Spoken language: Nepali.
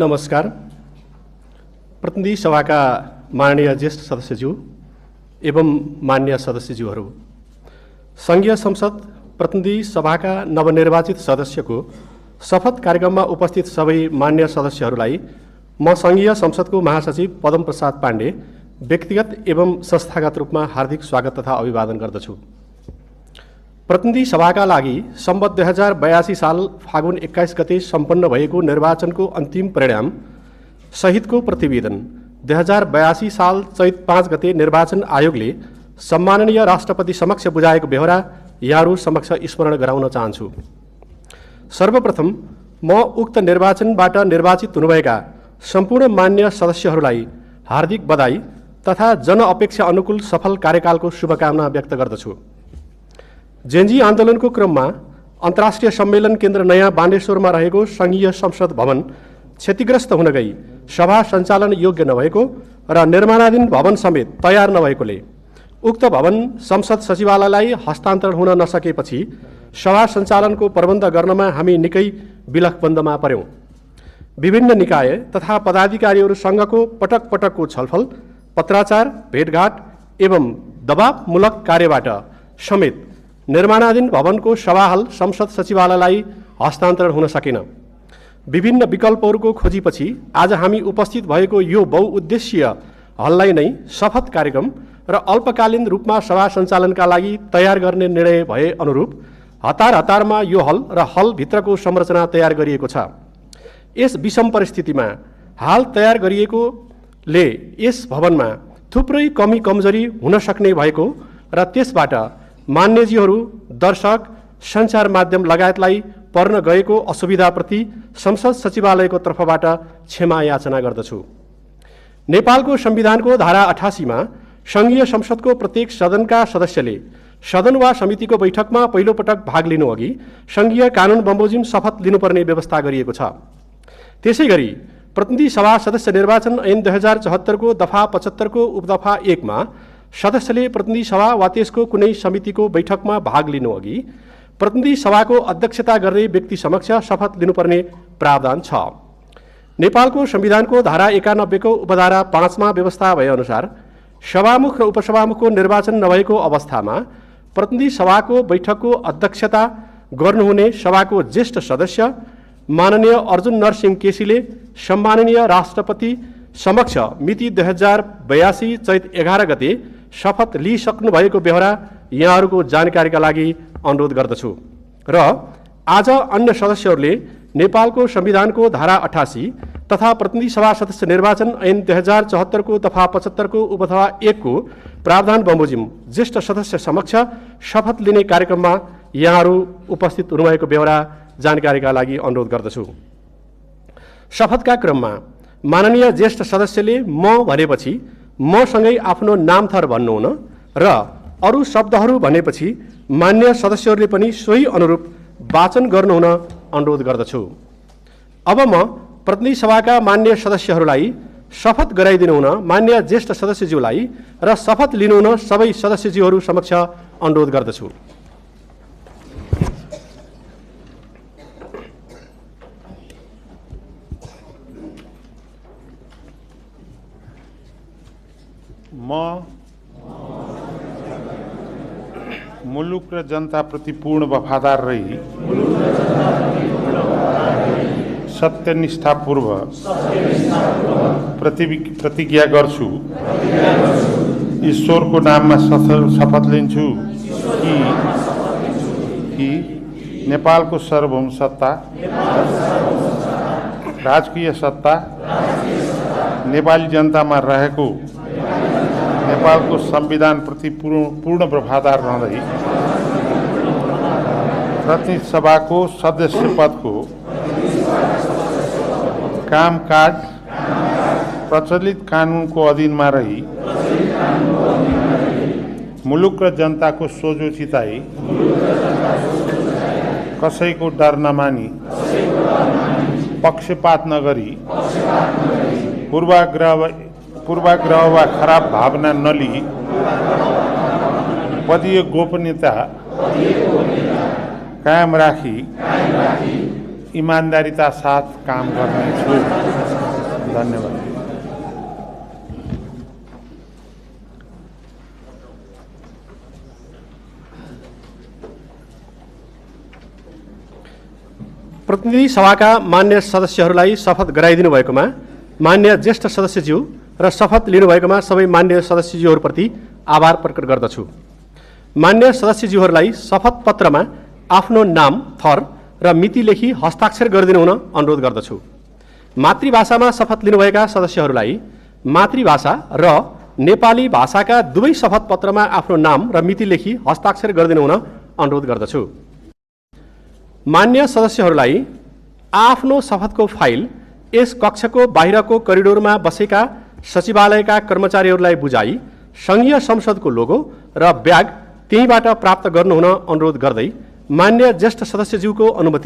नमस्कार। प्रतिनिधि सभाका माननीय ज्येष्ठ सदस्यज्यू एवं मान्य सदस्यज्यूहरू, संघीय संसद प्रतिनिधि सभाका नवनिर्वाचित सदस्यको शपथ कार्यक्रममा उपस्थित सबै मान्य सदस्यहरूलाई म संघीय संसदको महासचिव पदम प्रसाद पाण्डे व्यक्तिगत एवं संस्थागत रूपमा हार्दिक स्वागत तथा अभिवादन गर्दछु। प्रतिनिधि सभाका लागि सम्वत 2082 साल फागुन 21 गते सम्पन्न भएको निर्वाचनको अन्तिम परिणाम सहितको प्रतिवेदन 2082 साल चैत 5 गते निर्वाचन आयोगले सम्माननीय राष्ट्रपति समक्ष बुझाएको बेहोरा यहाँहरू समक्ष स्मरण गराउन चाहन्छु। सर्वप्रथम म उक्त निर्वाचनबाट निर्वाचित हुनुभएका सम्पूर्ण मान्य सदस्यहरूलाई हार्दिक बधाई तथा जनअपेक्षा अनुकूल सफल कार्यकालको शुभकामना व्यक्त गर्दछु। जेनजी आन्दोलनको क्रममा अन्तर्राष्ट्रिय सम्मेलन केन्द्र नयाँ बानेश्वरमा रहेको संघीय संसद भवन क्षतिग्रस्त हुन गई सभा सञ्चालन योग्य नभएको र निर्माणाधीन भवन समेत तयार नभएकोले उक्त भवन संसद सचिवालयलाई हस्तान्तरण हुन नसकेपछि सभा सञ्चालनको प्रबन्ध गर्नमा हामी निकै विलखबन्दमा पर्यौं। विभिन्न निकाय तथा पदाधिकारीहरूसँगको पटक पटकको छलफल, पत्राचार, भेटघाट एवं दबावमूलक कार्यबाट समेत निर्माणाधीन भवनको सभाहाल संसद सचिवालयलाई हस्तान्तरण हुन सकेन। विभिन्न विकल्पहरूको खोजीपछि आज हामी उपस्थित भएको यो बहुउद्देश्यीय हललाई नै शपथ कार्यक्रम र अल्पकालीन रूपमा सभा सञ्चालनका लागि तयार गर्ने निर्णय भए अनुरूप हतार हतारमा यो हल र हलभित्रको संरचना तयार गरिएको छ। यस विषम परिस्थितिमा हाल तयार गरिएकोले यस भवनमा थुप्रै कमी कमजोरी हुन सक्ने भएको र त्यसबाट मान्यजीहरू, दर्शक, सञ्चार माध्यम लगायतलाई पर्न गएको असुविधाप्रति संसद सचिवालयको तर्फबाट क्षमा याचना गर्दछु। नेपालको संविधानको धारा 88 मा संघीय संसदको प्रत्येक सदनका सदस्यले सदन वा समितिको बैठकमा पहिलो पटक भाग लिनु अघि संघीय कानुन बमोजिम शपथ लिनुपर्ने व्यवस्था गरिएको छ। त्यसैगरी प्रतिनिधि सभा सदस्य निर्वाचन ऐन 2074 को दफा 75 को उपदफा 1 मा सदस्यले प्रतिनिधि सभा वा त्यसको कुनै समितिको बैठकमा भाग लिनु अघि प्रतिनिधि सभाको अध्यक्षता गर्ने व्यक्ति समक्ष शपथ लिनुपर्ने प्रावधान छ। नेपालको संविधानको धारा 91 को उपधारा 5 मा व्यवस्था भए अनुसार सभामुख र उपसभामुखको निर्वाचन नभएको अवस्थामा प्रतिनिधि सभाको बैठकको अध्यक्षता गर्नुहुने सभाको ज्येष्ठ सदस्य माननीय अर्जुन नरसिंह केसीले सम्माननीय राष्ट्रपति समक्ष मिति 2082 चैत 11 गते शपथ लिइसक्नु भएको बेहोरा यहाँहरूको जानकारीका लागि अनुरोध गर्दछु र आज अन्य सदस्यहरूले नेपालको संविधानको धारा 88 तथा प्रतिनिधि सभा सदस्य निर्वाचन ऐन 2074 को दफा 75 को उपदफा 1 को प्रावधान बमोजिम ज्येष्ठ सदस्य समक्ष शपथ लिने कार्यक्रममा यहाँहरू उपस्थित हुनुभएको बेहोरा जानकारीका लागि अनुरोध गर्दछु। शपथका क्रममा माननीय ज्येष्ठ सदस्यले म भनेपछि मसँगै आफ्नो नामथर भन्नुहुन र अरू शब्दहरू भनेपछि मान्य सदस्यहरूले पनि सोही अनुरूप वाचन गर्नुहुन अनुरोध गर्दछु। अब म प्रतिनिधि सभाका मान्य सदस्यहरूलाई शपथ गराइदिनुहुन मान्य ज्येष्ठ सदस्यज्यूलाई र शपथ लिनुहुन सबै सदस्यज्यूहरू समक्ष अनुरोध गर्दछु। म मुलुक र जनताप्रति पूर्ण वफादार रही सत्यनिष्ठापूर्वक प्रतिज्ञा गर्छु। ईश्वरको नाममा शपथ लिन्छु कि नेपालको सार्वभौम सत्ता, राजकीय सत्ता नेपाली जनतामा रहेको नेपालको संविधान प्रति पूर्ण वफादार रहँदै प्रतिनिधि सभाको सदस्य पदको कामकाज प्रचलित कानुनको अधीनमा रही मुलुक र जनताको सोझो चिताई कसैको डर नमानी पक्षपात नगरी पूर्वाग्रह वा खराब भावना नलिई पदीय गोपनीयता कायम राखी इमान्दारिता साथ काम गर्नेछु। धन्यवाद। प्रतिनिधि सभाका मान्य सदस्यहरूलाई शपथ गराइदिनु भएकोमा मान्य ज्येष्ठ सदस्यज्यू र शपथ लिनुभएकोमा सबै मान्य सदस्यज्यूहरूप्रति आभार प्रकट गर्दछु। मान्य सदस्यज्यूहरूलाई शपथ पत्रमा आफ्नो नाम, थर र मिति लेखी हस्ताक्षर गरिदिनु हुन अनुरोध गर्दछु। मातृभाषामा शपथ लिनुभएका सदस्यहरूलाई मातृभाषा र नेपाली भाषाका दुवै शपथ पत्रमा आफ्नो नाम र मिति लेखी हस्ताक्षर गरिदिनु हुन अनुरोध गर्दछु। मान्य सदस्यहरूलाई आफ्नो शपथको फाइल यस कक्षको बाहिरको करिडोरमा बसेका सचिवालयका कर्मचारीहरूलाई बुझाई सङ्घीय संसदको लोगो र ब्याग त्यहीँबाट प्राप्त गर्नुहुन अनुरोध गर्दै मान्य ज्येष्ठ सदस्यज्यूको अनुमति